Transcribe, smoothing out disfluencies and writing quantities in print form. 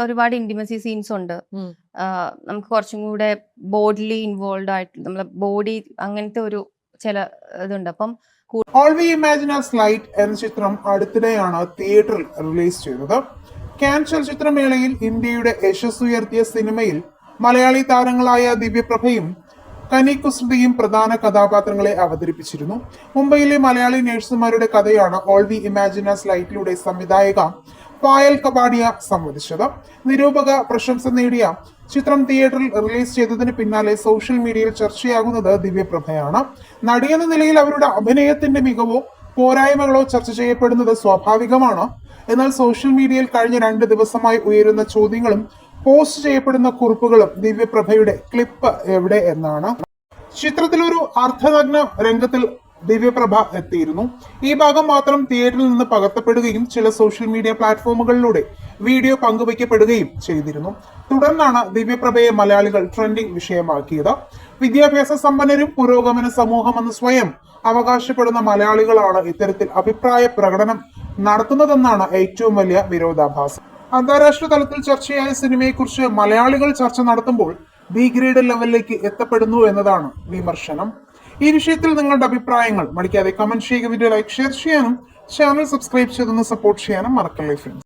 ഒരുപാട് intimacy scenes ഉണ്ട്. നമുക്ക് കുറച്ചും കൂടെ ബോഡിലി ഇൻവോൾവ് ആയിട്ട് നമ്മളെ ബോഡി അങ്ങനത്തെ ഒരു ചില ഇതുണ്ട്. അപ്പം all we imagine as light എന്ന ചിത്രം അടുത്തിടെയാണ് തിയേറ്ററിൽ റിലീസ് ചെയ്തത്. കാൻ ചലച്ചിത്രമേളയിൽ ഇന്ത്യയുടെ യശസ്സുയർത്തിയ സിനിമയിൽ മലയാളി താരങ്ങളായ ദിവ്യപ്രഭയും കനി കുസൃതിയും പ്രധാന കഥാപാത്രങ്ങളെ അവതരിപ്പിച്ചിരുന്നു. മുംബൈയിലെ മലയാളി നഴ്സുമാരുടെ കഥയാണ് ഓൾ വി ഇമാജിൻ ആസ് ലൈറ്റിലൂടെ സംവിധായക പായൽ കപാഡിയ സംവദിച്ചത്. നിരൂപക പ്രശംസ നേടിയ ചിത്രം തിയേറ്ററിൽ റിലീസ് ചെയ്തതിന് പിന്നാലെ സോഷ്യൽ മീഡിയയിൽ ചർച്ചയാകുന്നത് ദിവ്യപ്രഭയാണ്. നടിയെന്ന നിലയിൽ അവരുടെ അഭിനയത്തിന്റെ മികവോ പോരായ്മകളോ ചർച്ച ചെയ്യപ്പെടുന്നത് സ്വാഭാവികമാണ്. എന്നാൽ സോഷ്യൽ മീഡിയയിൽ കഴിഞ്ഞ 2 ദിവസമായി ഉയരുന്ന ചോദ്യങ്ങളും പോസ്റ്റ് ചെയ്യപ്പെടുന്ന കുറിപ്പുകളും ദിവ്യപ്രഭയുടെ ക്ലിപ്പ് എവിടെ എന്നാണ്. ചിത്രത്തിൽ ഒരു അർദ്ധനഗ്ന രംഗത്തിൽ ദിവ്യപ്രഭ എത്തിയിരുന്നു. ഈ ഭാഗം മാത്രം തിയേറ്ററിൽ നിന്ന് പകർത്തപ്പെടുകയും ചില സോഷ്യൽ മീഡിയ പ്ലാറ്റ്ഫോമുകളിലൂടെ വീഡിയോ പങ്കുവയ്ക്കപ്പെടുകയും ചെയ്തിരുന്നു. തുടർന്നാണ് ദിവ്യപ്രഭയെ മലയാളികൾ ട്രെൻഡിംഗ് വിഷയമാക്കിയത്. വിദ്യാഭ്യാസ സമ്പന്നരും പുരോഗമന സമൂഹമെന്ന് സ്വയം അവകാശപ്പെടുന്ന മലയാളികളാണ് ഇത്തരത്തിൽ അഭിപ്രായ പ്രകടനം നടത്തുന്നതെന്നാണ് ഏറ്റവും വലിയ വിരോധാഭാസം. അന്താരാഷ്ട്ര തലത്തിൽ ചർച്ചയായ സിനിമയെക്കുറിച്ച് മലയാളികൾ ചർച്ച നടത്തുമ്പോൾ ബി ഗ്രേഡ് ലെവലിലേക്ക് എത്തപ്പെടുന്നു എന്നതാണ് വിമർശനം. ഈ വിഷയത്തിൽ നിങ്ങളുടെ അഭിപ്രായങ്ങൾ മടിക്കാതെ കമന്റ് ചെയ്യുക. വീഡിയോ ലൈക്ക് ഷെയർ ചെയ്യാനും ചാനൽ സബ്സ്ക്രൈബ് ചെയ്തൊന്ന് സപ്പോർട്ട് ചെയ്യാനും മറക്കല്ലേ ഫ്രണ്ട്സ്.